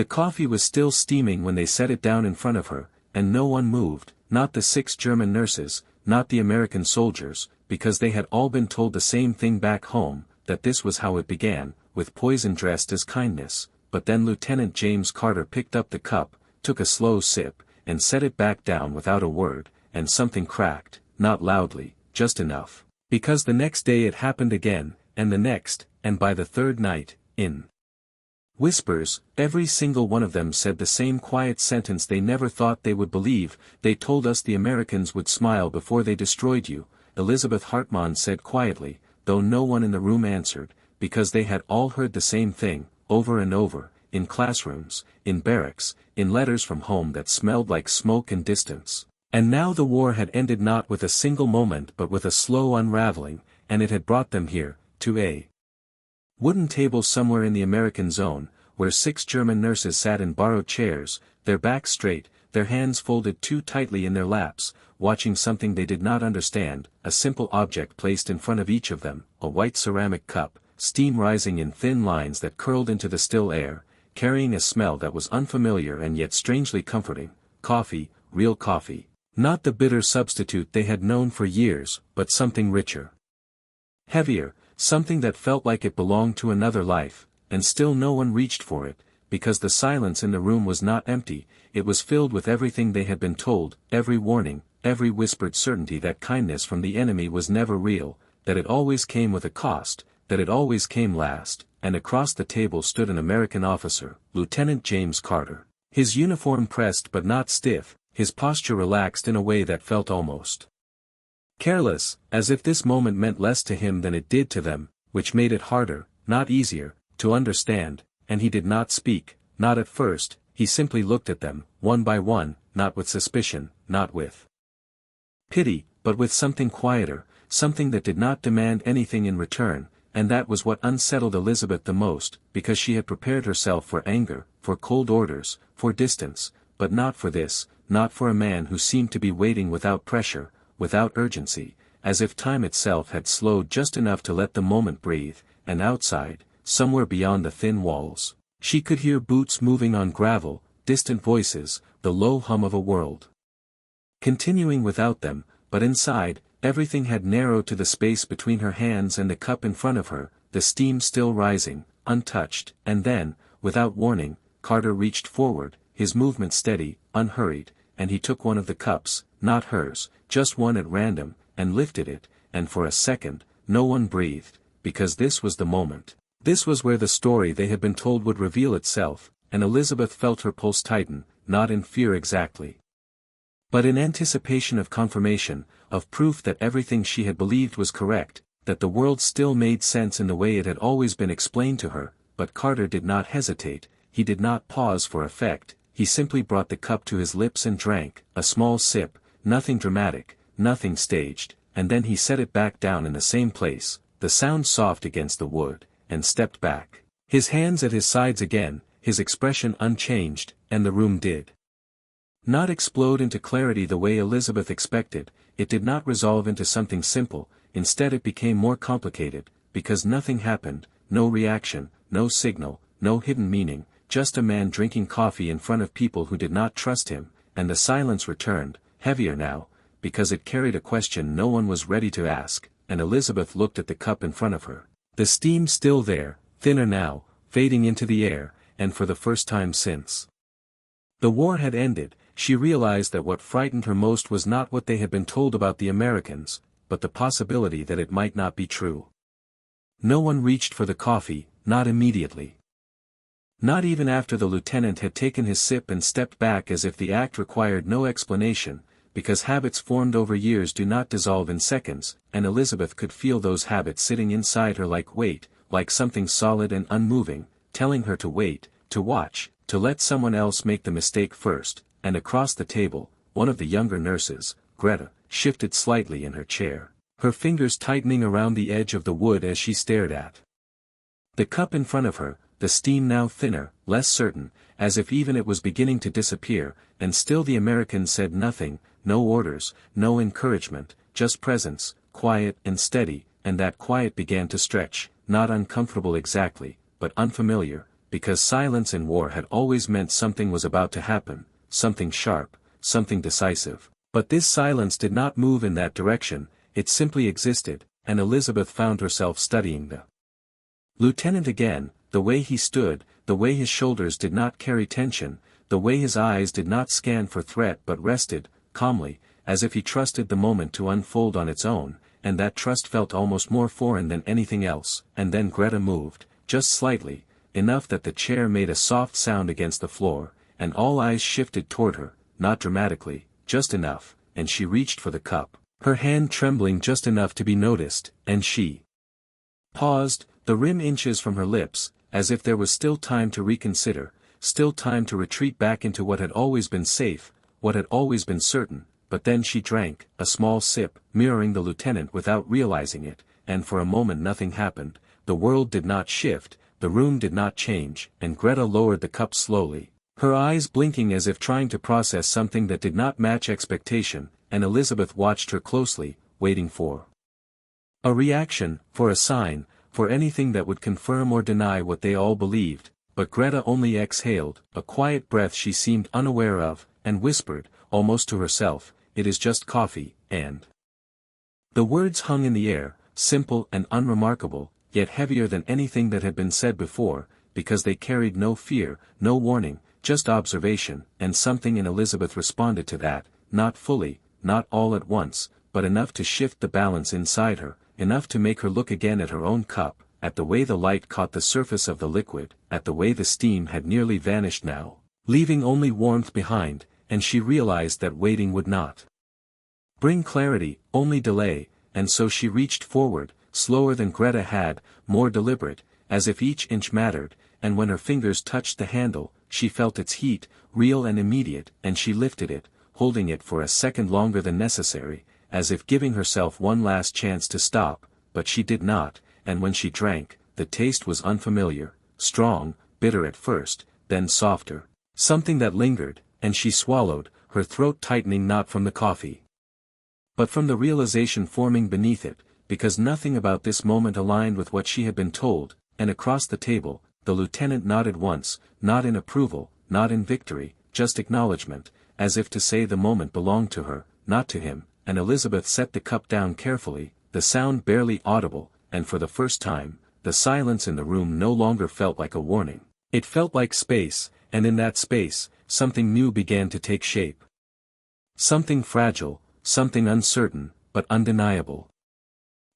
The coffee was still steaming when they set it down in front of her, and no one moved, not the 6 German nurses, not the American soldiers, because they had all been told the same thing back home, that this was how it began, with poison dressed as kindness. But then Lieutenant James Carter picked up the cup, took a slow sip, and set it back down without a word, and something cracked, not loudly, just enough. Because the next day it happened again, and the next, and by the third night, in whispers, every single one of them said the same quiet sentence they never thought they would believe. "They told us the Americans would smile before they destroyed you," Elizabeth Hartmann said quietly, though no one in the room answered, because they had all heard the same thing, over and over, in classrooms, in barracks, in letters from home that smelled like smoke and distance. And now the war had ended not with a single moment but with a slow unraveling, and it had brought them here, to a wooden table somewhere in the American zone, where 6 German nurses sat in borrowed chairs, their backs straight, their hands folded too tightly in their laps, watching something they did not understand, a simple object placed in front of each of them, a white ceramic cup, steam rising in thin lines that curled into the still air, carrying a smell that was unfamiliar and yet strangely comforting, coffee, real coffee, not the bitter substitute they had known for years, but something richer, heavier, something that felt like it belonged to another life, and still no one reached for it, because the silence in the room was not empty, it was filled with everything they had been told, every warning, every whispered certainty that kindness from the enemy was never real, that it always came with a cost, that it always came last. And across the table stood an American officer, Lieutenant James Carter. His uniform pressed but not stiff, his posture relaxed in a way that felt almost careless, as if this moment meant less to him than it did to them, which made it harder, not easier, to understand. And he did not speak, not at first, he simply looked at them, one by one, not with suspicion, not with pity, but with something quieter, something that did not demand anything in return. And that was what unsettled Elizabeth the most, because she had prepared herself for anger, for cold orders, for distance, but not for this, not for a man who seemed to be waiting without pressure, without urgency, as if time itself had slowed just enough to let the moment breathe. And outside, somewhere beyond the thin walls, she could hear boots moving on gravel, distant voices, the low hum of a world continuing without them, but inside, everything had narrowed to the space between her hands and the cup in front of her, the steam still rising, untouched. And then, without warning, Carter reached forward, his movement steady, unhurried, and he took one of the cups, not hers, just one at random, and lifted it, and for a second, no one breathed, because this was the moment. This was where the story they had been told would reveal itself, and Elizabeth felt her pulse tighten, not in fear exactly, but in anticipation of confirmation, of proof that everything she had believed was correct, that the world still made sense in the way it had always been explained to her. But Carter did not hesitate, he did not pause for effect, he simply brought the cup to his lips and drank, a small sip, nothing dramatic, nothing staged, and then he set it back down in the same place, the sound soft against the wood, and stepped back, his hands at his sides again, his expression unchanged, and the room did not explode into clarity the way Elizabeth expected. It did not resolve into something simple, instead it became more complicated, because nothing happened, no reaction, no signal, no hidden meaning, just a man drinking coffee in front of people who did not trust him. And the silence returned, heavier now, because it carried a question no one was ready to ask. And Elizabeth looked at the cup in front of her, the steam still there, thinner now, fading into the air, and for the first time since the war had ended, she realized that what frightened her most was not what they had been told about the Americans, but the possibility that it might not be true. No one reached for the coffee, not immediately. Not even after the lieutenant had taken his sip and stepped back, as if the act required no explanation, because habits formed over years do not dissolve in seconds, and Elizabeth could feel those habits sitting inside her like weight, like something solid and unmoving, telling her to wait, to watch, to let someone else make the mistake first. And across the table, one of the younger nurses, Greta, shifted slightly in her chair, her fingers tightening around the edge of the wood as she stared at the cup in front of her, the steam now thinner, less certain, as if even it was beginning to disappear. And still the American said nothing, no orders, no encouragement, just presence, quiet and steady. And that quiet began to stretch, not uncomfortable exactly, but unfamiliar, because silence in war had always meant something was about to happen, something sharp, something decisive. But this silence did not move in that direction, it simply existed, and Elizabeth found herself studying the lieutenant again, the way he stood, the way his shoulders did not carry tension, the way his eyes did not scan for threat but rested, calmly, as if he trusted the moment to unfold on its own, and that trust felt almost more foreign than anything else. And then Greta moved, just slightly, enough that the chair made a soft sound against the floor, and all eyes shifted toward her, not dramatically, just enough, and she reached for the cup, her hand trembling just enough to be noticed, and she paused, the rim inches from her lips, as if there was still time to reconsider, still time to retreat back into what had always been safe, what had always been certain. But then she drank, a small sip, mirroring the lieutenant without realizing it, and for a moment nothing happened, the world did not shift, the room did not change, and Greta lowered the cup slowly, her eyes blinking as if trying to process something that did not match expectation, and Elizabeth watched her closely, waiting for a reaction, for a sign, for anything that would confirm or deny what they all believed, but Greta only exhaled, a quiet breath she seemed unaware of, and whispered, almost to herself, "It is just coffee," and the words hung in the air, simple and unremarkable, yet heavier than anything that had been said before, because they carried no fear, no warning, just observation, and something in Elizabeth responded to that, not fully, not all at once, but enough to shift the balance inside her, enough to make her look again at her own cup, at the way the light caught the surface of the liquid, at the way the steam had nearly vanished now, leaving only warmth behind, and she realized that waiting would not bring clarity, only delay, and so she reached forward, slower than Greta had, more deliberate, as if each inch mattered, and when her fingers touched the handle, she felt its heat, real and immediate, and she lifted it, holding it for a second longer than necessary, as if giving herself one last chance to stop, but she did not, and when she drank, the taste was unfamiliar, strong, bitter at first, then softer, something that lingered, and she swallowed, her throat tightening not from the coffee, but from the realization forming beneath it, because nothing about this moment aligned with what she had been told, and across the table, the lieutenant nodded once, not in approval, not in victory, just acknowledgement, as if to say the moment belonged to her, not to him, and Elizabeth set the cup down carefully, the sound barely audible, and for the first time, the silence in the room no longer felt like a warning. It felt like space, and in that space, something new began to take shape. Something fragile, something uncertain, but undeniable.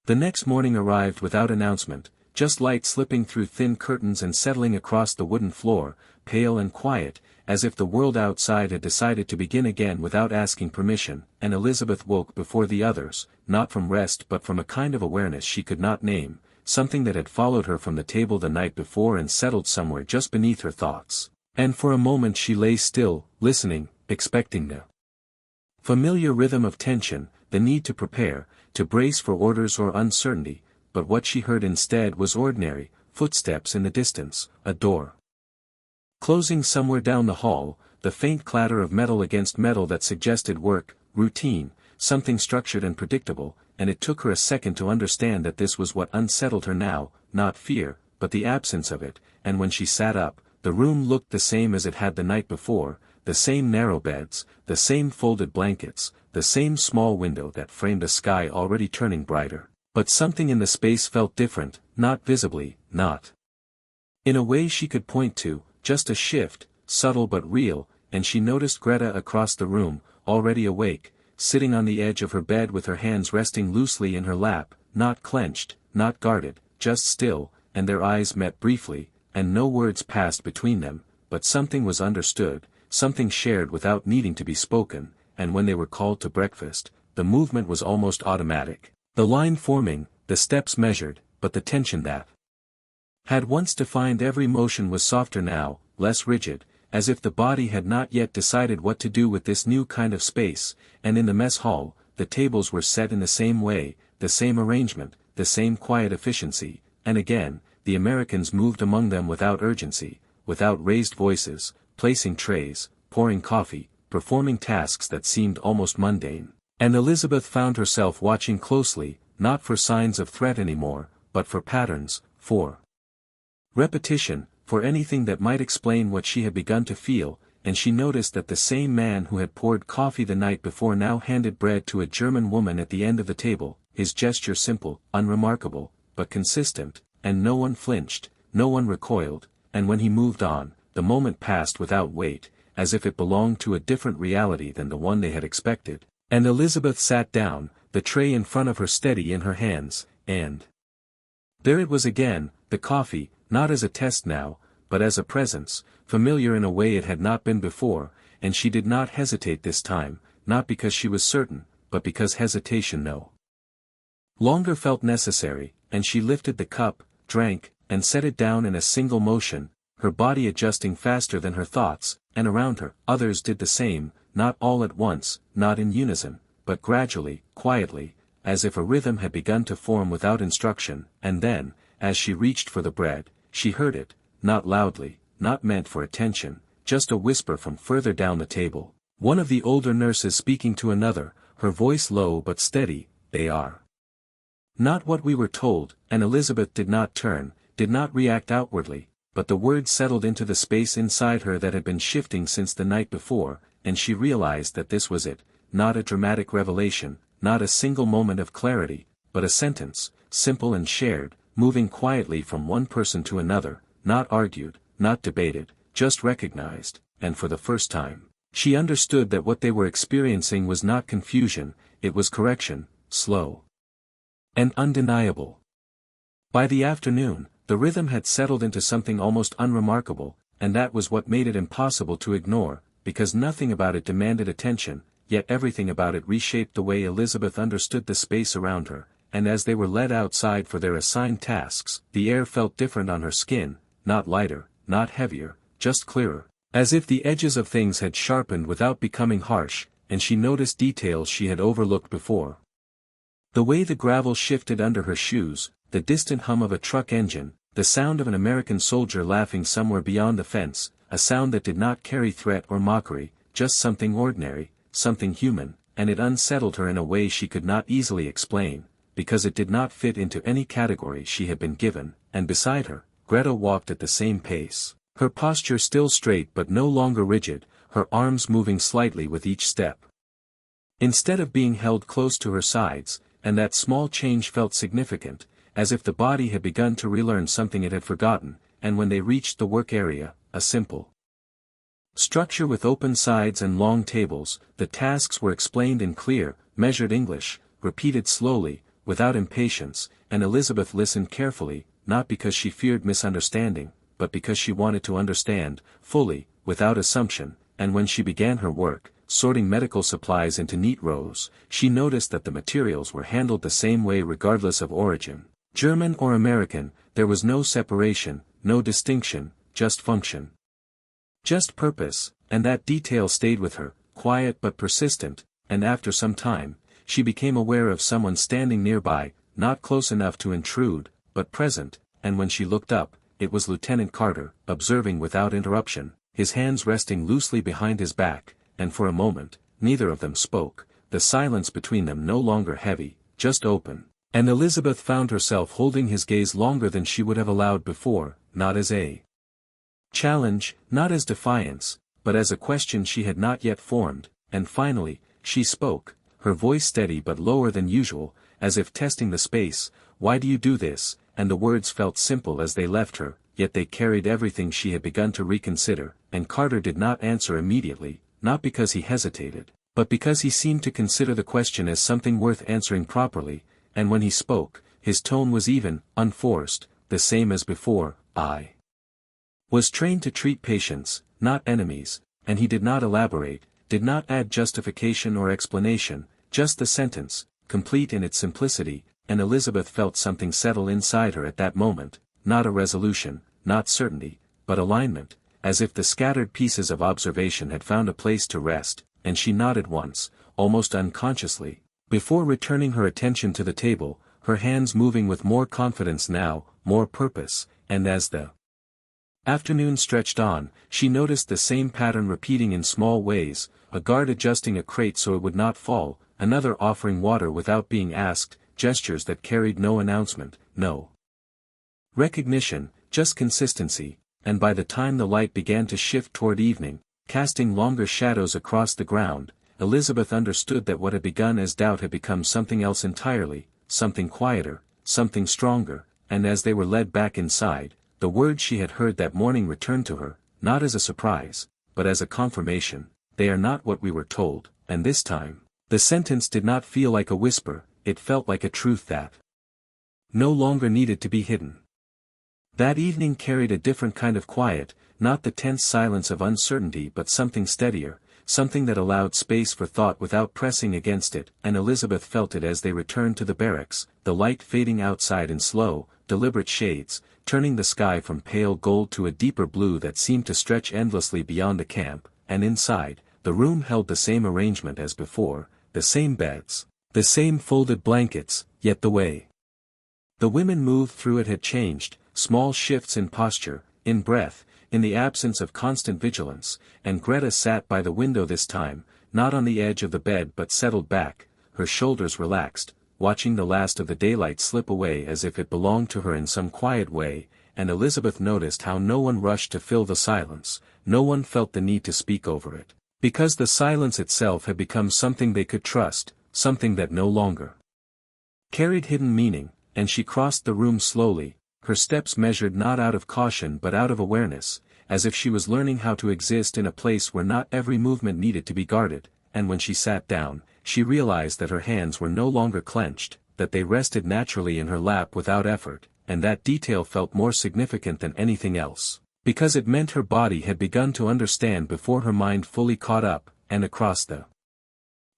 The next morning arrived without announcement, just light slipping through thin curtains and settling across the wooden floor, pale and quiet, as if the world outside had decided to begin again without asking permission, and Elizabeth woke before the others, not from rest but from a kind of awareness she could not name, something that had followed her from the table the night before and settled somewhere just beneath her thoughts. And for a moment she lay still, listening, expecting the familiar rhythm of tension, the need to prepare, to brace for orders or uncertainty, but what she heard instead was ordinary, footsteps in the distance, a door closing somewhere down the hall, the faint clatter of metal against metal that suggested work, routine, something structured and predictable, and it took her a second to understand that this was what unsettled her now, not fear, but the absence of it, and when she sat up, the room looked the same as it had the night before, the same narrow beds, the same folded blankets, the same small window that framed a sky already turning brighter, but something in the space felt different, not visibly, not in a way she could point to, just a shift, subtle but real, and she noticed Greta across the room, already awake, sitting on the edge of her bed with her hands resting loosely in her lap, not clenched, not guarded, just still, and their eyes met briefly, and no words passed between them, but something was understood, something shared without needing to be spoken, and when they were called to breakfast, the movement was almost automatic, the line forming, the steps measured, but the tension that had once defined every motion was softer now, less rigid, as if the body had not yet decided what to do with this new kind of space, and in the mess hall, the tables were set in the same way, the same arrangement, the same quiet efficiency, and again, the Americans moved among them without urgency, without raised voices, placing trays, pouring coffee, performing tasks that seemed almost mundane, and Elizabeth found herself watching closely, not for signs of threat anymore, but for patterns, for repetition, for anything that might explain what she had begun to feel, and she noticed that the same man who had poured coffee the night before now handed bread to a German woman at the end of the table, his gesture simple, unremarkable, but consistent, and no one flinched, no one recoiled, and when he moved on, the moment passed without weight, as if it belonged to a different reality than the one they had expected, and Elizabeth sat down, the tray in front of her steady in her hands, and there it was again, the coffee, not as a test now, but as a presence, familiar in a way it had not been before, and she did not hesitate this time, not because she was certain, but because hesitation no longer felt necessary, and she lifted the cup, drank, and set it down in a single motion, her body adjusting faster than her thoughts, and around her, others did the same, not all at once, not in unison, but gradually, quietly, as if a rhythm had begun to form without instruction, and then, as she reached for the bread, she heard it, not loudly, not meant for attention, just a whisper from further down the table, one of the older nurses speaking to another, her voice low but steady, "They are not what we were told," and Elizabeth did not turn, did not react outwardly, but the words settled into the space inside her that had been shifting since the night before, and she realized that this was it, not a dramatic revelation, not a single moment of clarity, but a sentence, simple and shared, moving quietly from one person to another, not argued, not debated, just recognized, and for the first time, she understood that what they were experiencing was not confusion, it was correction, slow and undeniable. By the afternoon, the rhythm had settled into something almost unremarkable, and that was what made it impossible to ignore, because nothing about it demanded attention, yet everything about it reshaped the way Elizabeth understood the space around her, and as they were led outside for their assigned tasks, the air felt different on her skin, not lighter, not heavier, just clearer, as if the edges of things had sharpened without becoming harsh, and she noticed details she had overlooked before. The way the gravel shifted under her shoes, the distant hum of a truck engine, the sound of an American soldier laughing somewhere beyond the fence, a sound that did not carry threat or mockery, just something ordinary, something human, and it unsettled her in a way she could not easily explain, because it did not fit into any category she had been given, and beside her, Greta walked at the same pace, her posture still straight but no longer rigid, her arms moving slightly with each step. Instead of being held close to her sides, and that small change felt significant, as if the body had begun to relearn something it had forgotten, and when they reached the work area, a simple structure with open sides and long tables, the tasks were explained in clear, measured English, repeated slowly, without impatience, and Elizabeth listened carefully, not because she feared misunderstanding, but because she wanted to understand, fully, without assumption, and when she began her work, sorting medical supplies into neat rows, she noticed that the materials were handled the same way regardless of origin. German or American, there was no separation, no distinction, just function. Just purpose, and that detail stayed with her, quiet but persistent, and after some time, she became aware of someone standing nearby, not close enough to intrude, but present, and when she looked up, it was Lieutenant Carter, observing without interruption, his hands resting loosely behind his back, and for a moment, neither of them spoke, the silence between them no longer heavy, just open, and Elizabeth found herself holding his gaze longer than she would have allowed before, not as a challenge, not as defiance, but as a question she had not yet formed, and finally, she spoke, her voice steady but lower than usual, as if testing the space, "Why do you do this?" and the words felt simple as they left her, yet they carried everything she had begun to reconsider, and Carter did not answer immediately, not because he hesitated, but because he seemed to consider the question as something worth answering properly, and when he spoke, his tone was even, unforced, the same as before. "I was trained to treat patients, not enemies," and he did not elaborate, did not add justification or explanation, just the sentence, complete in its simplicity, and Elizabeth felt something settle inside her at that moment, not a resolution, not certainty, but alignment, as if the scattered pieces of observation had found a place to rest, and she nodded once, almost unconsciously, before returning her attention to the table, her hands moving with more confidence now, more purpose, and as the afternoon stretched on, she noticed the same pattern repeating in small ways, a guard adjusting a crate so it would not fall, another offering water without being asked, gestures that carried no announcement, no recognition, just consistency, and by the time the light began to shift toward evening, casting longer shadows across the ground, Elizabeth understood that what had begun as doubt had become something else entirely, something quieter, something stronger, and as they were led back inside, the words she had heard that morning returned to her, not as a surprise, but as a confirmation: "They are not what we were told," and this time, the sentence did not feel like a whisper, it felt like a truth that no longer needed to be hidden. That evening carried a different kind of quiet, not the tense silence of uncertainty but something steadier, something that allowed space for thought without pressing against it, and Elizabeth felt it as they returned to the barracks, the light fading outside in slow, deliberate shades, turning the sky from pale gold to a deeper blue that seemed to stretch endlessly beyond the camp, and inside, the room held the same arrangement as before, the same beds, the same folded blankets, yet the way the women moved through it had changed, small shifts in posture, in breath, in the absence of constant vigilance, and Greta sat by the window this time, not on the edge of the bed but settled back, her shoulders relaxed, watching the last of the daylight slip away as if it belonged to her in some quiet way, and Elizabeth noticed how no one rushed to fill the silence, no one felt the need to speak over it, because the silence itself had become something they could trust, something that no longer carried hidden meaning, and she crossed the room slowly, her steps measured not out of caution but out of awareness, as if she was learning how to exist in a place where not every movement needed to be guarded, and when she sat down, she realized that her hands were no longer clenched, that they rested naturally in her lap without effort, and that detail felt more significant than anything else, because it meant her body had begun to understand before her mind fully caught up, and across the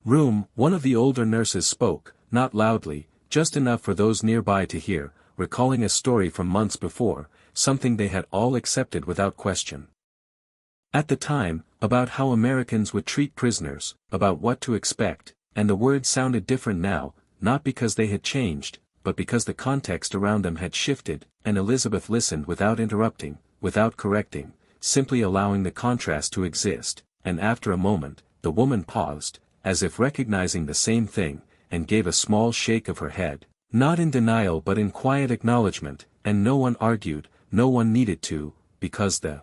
room, one of the older nurses spoke, not loudly, just enough for those nearby to hear, recalling a story from months before, something they had all accepted without question. At the time, about how Americans would treat prisoners, about what to expect, and the words sounded different now, not because they had changed, but because the context around them had shifted, and Elizabeth listened without interrupting, without correcting, simply allowing the contrast to exist, and after a moment, the woman paused, as if recognizing the same thing, and gave a small shake of her head, not in denial but in quiet acknowledgement, and no one argued, no one needed to, because the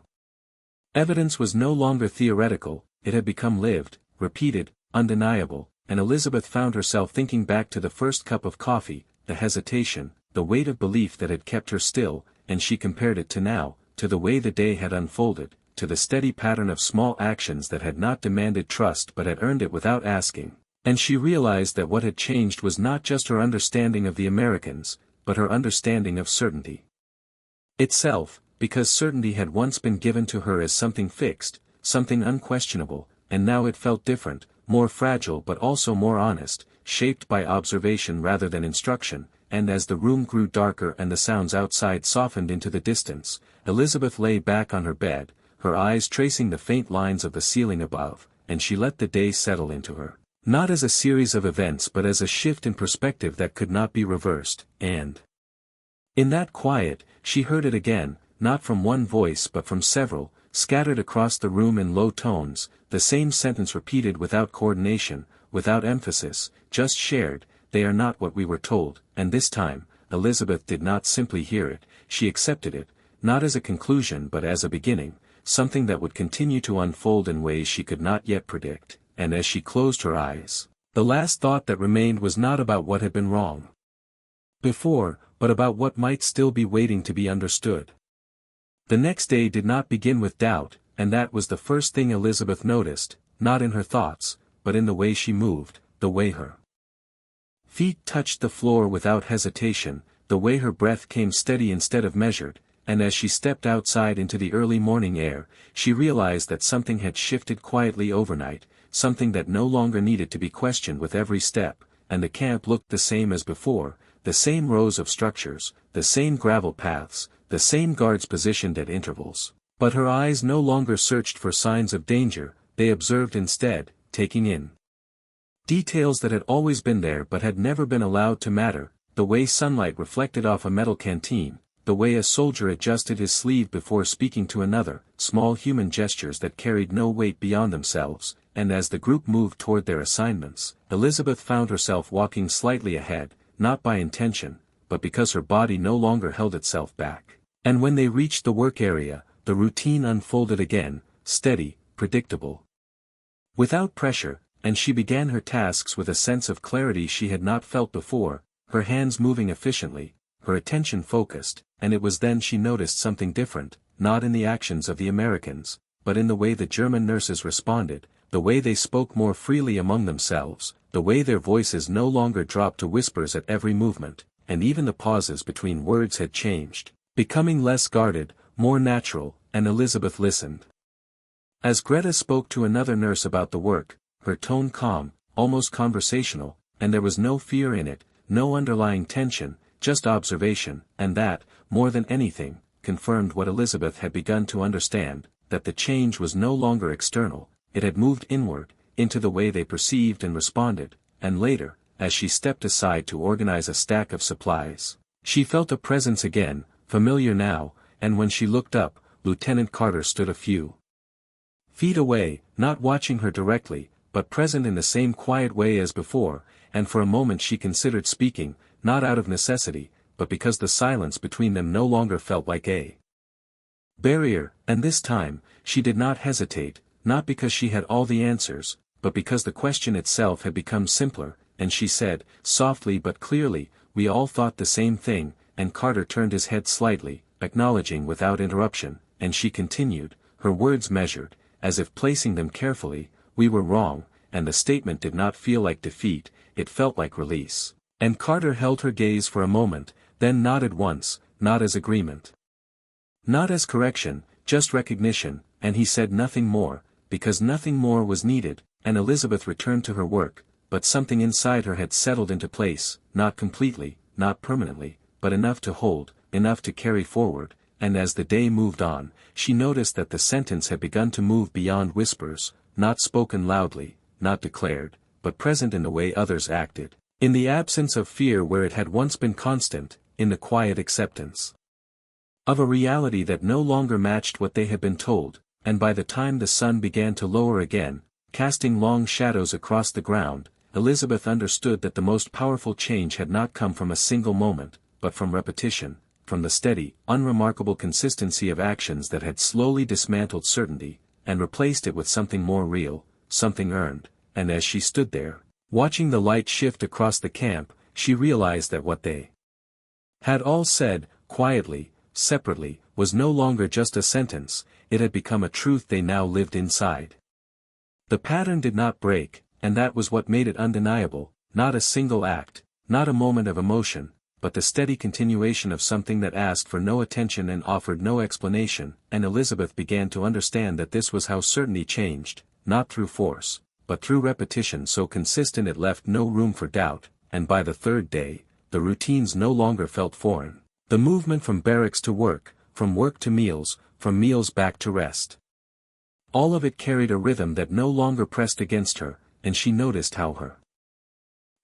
evidence was no longer theoretical, it had become lived, repeated, undeniable, and Elizabeth found herself thinking back to the first cup of coffee, the hesitation, the weight of belief that had kept her still, and she compared it to now, to the way the day had unfolded, to the steady pattern of small actions that had not demanded trust but had earned it without asking. And she realized that what had changed was not just her understanding of the Americans, but her understanding of certainty itself, because certainty had once been given to her as something fixed, something unquestionable, and now it felt different, more fragile but also more honest, shaped by observation rather than instruction, and as the room grew darker and the sounds outside softened into the distance, Elizabeth lay back on her bed, her eyes tracing the faint lines of the ceiling above, and she let the day settle into her. Not as a series of events but as a shift in perspective that could not be reversed, and in that quiet, she heard it again, not from one voice but from several, scattered across the room in low tones, the same sentence repeated without coordination, without emphasis, just shared: "They are not what we were told," and this time, Elizabeth did not simply hear it, she accepted it, not as a conclusion but as a beginning, something that would continue to unfold in ways she could not yet predict. And as she closed her eyes, the last thought that remained was not about what had been wrong before, but about what might still be waiting to be understood. The next day did not begin with doubt, and that was the first thing Elizabeth noticed, not in her thoughts, but in the way she moved, the way her feet touched the floor without hesitation, the way her breath came steady instead of measured, and as she stepped outside into the early morning air, she realized that something had shifted quietly overnight, something that no longer needed to be questioned with every step, and the camp looked the same as before, the same rows of structures, the same gravel paths, the same guards positioned at intervals. But her eyes no longer searched for signs of danger, they observed instead, taking in details that had always been there but had never been allowed to matter, the way sunlight reflected off a metal canteen, the way a soldier adjusted his sleeve before speaking to another, small human gestures that carried no weight beyond themselves, and as the group moved toward their assignments, Elizabeth found herself walking slightly ahead, not by intention, but because her body no longer held itself back. And when they reached the work area, the routine unfolded again, steady, predictable. Without pressure, and she began her tasks with a sense of clarity she had not felt before, her hands moving efficiently, her attention focused, and it was then she noticed something different, not in the actions of the Americans, but in the way the German nurses responded, the way they spoke more freely among themselves, the way their voices no longer dropped to whispers at every movement, and even the pauses between words had changed, becoming less guarded, more natural, and Elizabeth listened. As Greta spoke to another nurse about the work, her tone calm, almost conversational, and there was no fear in it, no underlying tension, just observation, and that, more than anything, confirmed what Elizabeth had begun to understand, that the change was no longer external, it had moved inward, into the way they perceived and responded, and later, as she stepped aside to organize a stack of supplies, she felt a presence again, familiar now, and when she looked up, Lieutenant Carter stood a few feet away, not watching her directly, but present in the same quiet way as before, and for a moment she considered speaking, not out of necessity, but because the silence between them no longer felt like a barrier, and this time, she did not hesitate, not because she had all the answers, but because the question itself had become simpler, and she said, softly but clearly, "We all thought the same thing," and Carter turned his head slightly, acknowledging without interruption, and she continued, her words measured, as if placing them carefully, "We were wrong," and the statement did not feel like defeat, it felt like release. And Carter held her gaze for a moment, then nodded once, not as agreement, not as correction, just recognition, and he said nothing more, because nothing more was needed, and Elizabeth returned to her work, but something inside her had settled into place, not completely, not permanently, but enough to hold, enough to carry forward, and as the day moved on, she noticed that the sentence had begun to move beyond whispers, not spoken loudly, not declared, but present in the way others acted, in the absence of fear where it had once been constant, in the quiet acceptance of a reality that no longer matched what they had been told, and by the time the sun began to lower again, casting long shadows across the ground, Elizabeth understood that the most powerful change had not come from a single moment, but from repetition, from the steady, unremarkable consistency of actions that had slowly dismantled certainty, and replaced it with something more real, something earned, and as she stood there, watching the light shift across the camp, she realized that what they had all said, quietly, separately, was no longer just a sentence, it had become a truth they now lived inside. The pattern did not break, and that was what made it undeniable, not a single act, not a moment of emotion, but the steady continuation of something that asked for no attention and offered no explanation, and Elizabeth began to understand that this was how certainty changed, not through force, but through repetition so consistent it left no room for doubt, and by the third day, the routines no longer felt foreign. The movement from barracks to work, from work to meals, from meals back to rest. All of it carried a rhythm that no longer pressed against her, and she noticed how her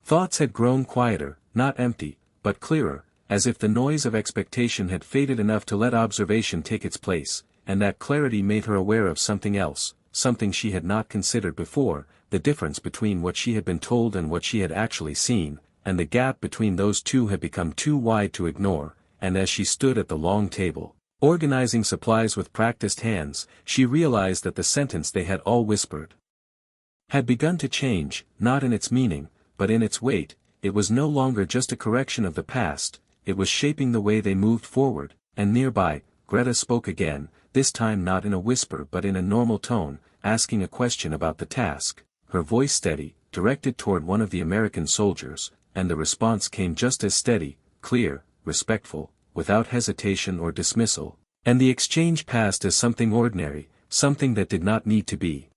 thoughts had grown quieter, not empty, but clearer, as if the noise of expectation had faded enough to let observation take its place, and that clarity made her aware of something else, something she had not considered before, the difference between what she had been told and what she had actually seen, and the gap between those two had become too wide to ignore, and as she stood at the long table, organizing supplies with practiced hands, she realized that the sentence they had all whispered had begun to change, not in its meaning, but in its weight. It was no longer just a correction of the past, it was shaping the way they moved forward, and nearby, Greta spoke again, this time not in a whisper but in a normal tone, asking a question about the task, her voice steady, directed toward one of the American soldiers, and the response came just as steady, clear, respectful, without hesitation or dismissal, and the exchange passed as something ordinary, something that did not need to be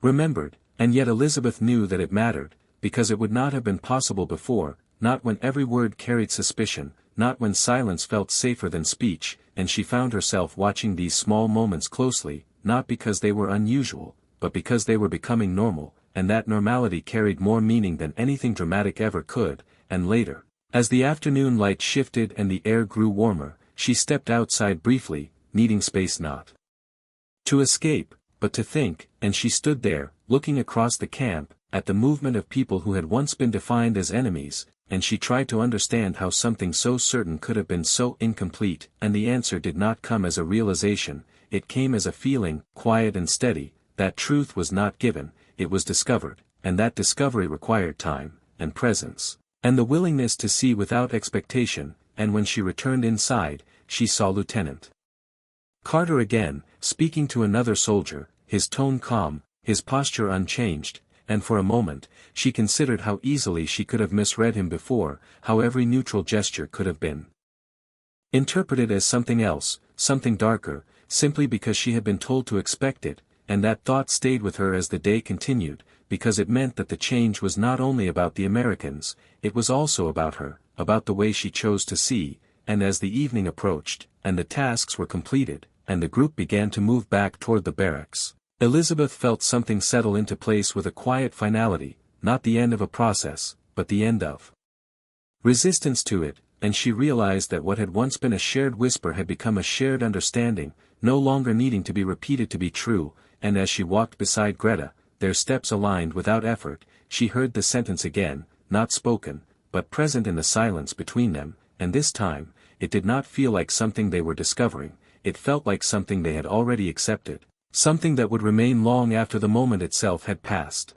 remembered, and yet Elizabeth knew that it mattered, because it would not have been possible before, not when every word carried suspicion, not when silence felt safer than speech, and she found herself watching these small moments closely, not because they were unusual, but because they were becoming normal, and that normality carried more meaning than anything dramatic ever could, and later, as the afternoon light shifted and the air grew warmer, she stepped outside briefly, needing space not to escape, but to think, and she stood there, looking across the camp, at the movement of people who had once been defined as enemies, and she tried to understand how something so certain could have been so incomplete, and the answer did not come as a realization, it came as a feeling, quiet and steady, that truth was not given, it was discovered, and that discovery required time, and presence, and the willingness to see without expectation, and when she returned inside, she saw Lieutenant Carter again, speaking to another soldier, his tone calm, his posture unchanged, and for a moment, she considered how easily she could have misread him before, how every neutral gesture could have been interpreted as something else, something darker, simply because she had been told to expect it, and that thought stayed with her as the day continued, because it meant that the change was not only about the Americans, it was also about her, about the way she chose to see, and as the evening approached, and the tasks were completed, and the group began to move back toward the barracks, Elizabeth felt something settle into place with a quiet finality, not the end of a process, but the end of resistance to it, and she realized that what had once been a shared whisper had become a shared understanding, no longer needing to be repeated to be true, and as she walked beside Greta, their steps aligned without effort, she heard the sentence again, not spoken, but present in the silence between them, and this time, it did not feel like something they were discovering, it felt like something they had already accepted. Something that would remain long after the moment itself had passed.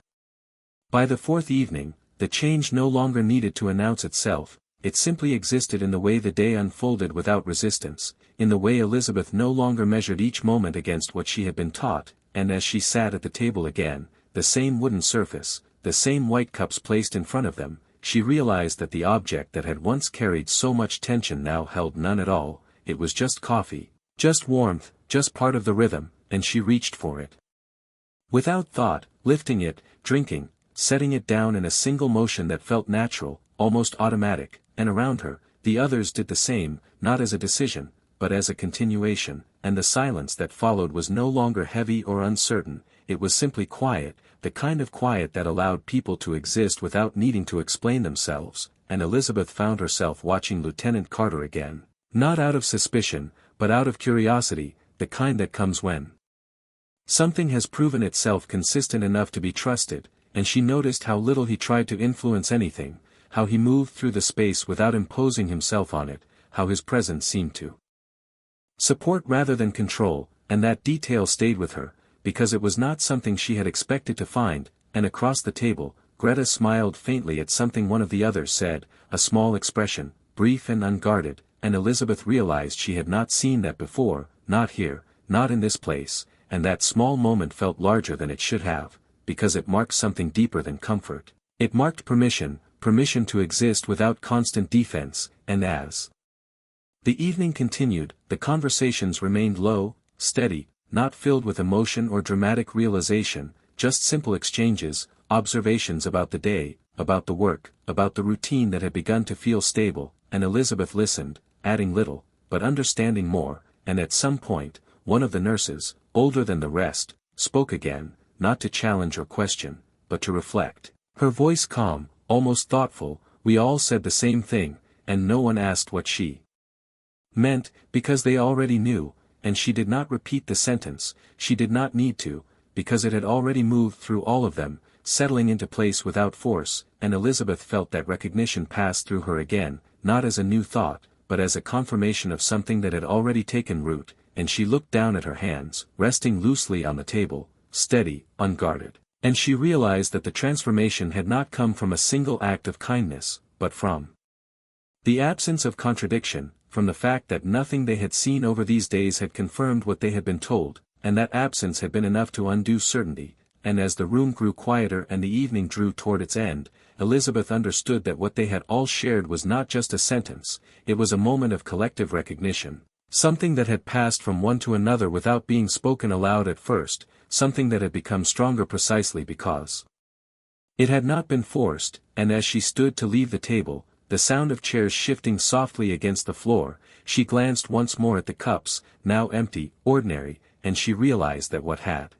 By the fourth evening, the change no longer needed to announce itself, it simply existed in the way the day unfolded without resistance, in the way Elizabeth no longer measured each moment against what she had been taught, and as she sat at the table again, the same wooden surface, the same white cups placed in front of them, she realized that the object that had once carried so much tension now held none at all, it was just coffee, just warmth, just part of the rhythm, and she reached for it. Without thought, lifting it, drinking, setting it down in a single motion that felt natural, almost automatic, and around her, the others did the same, not as a decision, but as a continuation, and the silence that followed was no longer heavy or uncertain, it was simply quiet, the kind of quiet that allowed people to exist without needing to explain themselves, and Elizabeth found herself watching Lieutenant Carter again, not out of suspicion, but out of curiosity, the kind that comes when something has proven itself consistent enough to be trusted, and she noticed how little he tried to influence anything, how he moved through the space without imposing himself on it, how his presence seemed to support rather than control, and that detail stayed with her, because it was not something she had expected to find, and across the table, Greta smiled faintly at something one of the others said, a small expression, brief and unguarded, and Elizabeth realized she had not seen that before, not here, not in this place, and that small moment felt larger than it should have, because it marked something deeper than comfort. It marked permission to exist without constant defense, and as the evening continued, the conversations remained low, steady, not filled with emotion or dramatic realization, just simple exchanges, observations about the day, about the work, about the routine that had begun to feel stable, and Elizabeth listened, adding little, but understanding more, and at some point, one of the nurses, older than the rest, spoke again, not to challenge or question, but to reflect. Her voice calm, almost thoughtful, we all said the same thing, and no one asked what she meant, because they already knew, and she did not repeat the sentence, she did not need to, because it had already moved through all of them, settling into place without force, and Elizabeth felt that recognition pass through her again, not as a new thought, but as a confirmation of something that had already taken root, and she looked down at her hands, resting loosely on the table, steady, unguarded, and she realized that the transformation had not come from a single act of kindness, but from the absence of contradiction, from the fact that nothing they had seen over these days had confirmed what they had been told, and that absence had been enough to undo certainty, and as the room grew quieter and the evening drew toward its end, Elizabeth understood that what they had all shared was not just a sentence, it was a moment of collective recognition. Something that had passed from one to another without being spoken aloud at first, something that had become stronger precisely because it had not been forced, and as she stood to leave the table, the sound of chairs shifting softly against the floor, she glanced once more at the cups, now empty, ordinary, and she realized that what had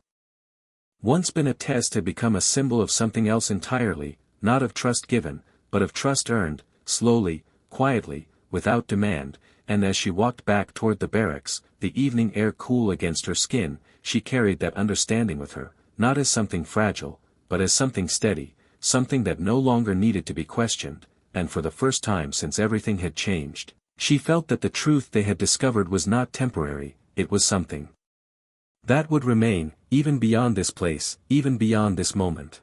once been a test had become a symbol of something else entirely, not of trust given, but of trust earned, slowly, quietly, without demand, and as she walked back toward the barracks, the evening air cool against her skin, she carried that understanding with her, not as something fragile, but as something steady, something that no longer needed to be questioned, and for the first time since everything had changed, she felt that the truth they had discovered was not temporary, it was something that would remain, even beyond this place, even beyond this moment.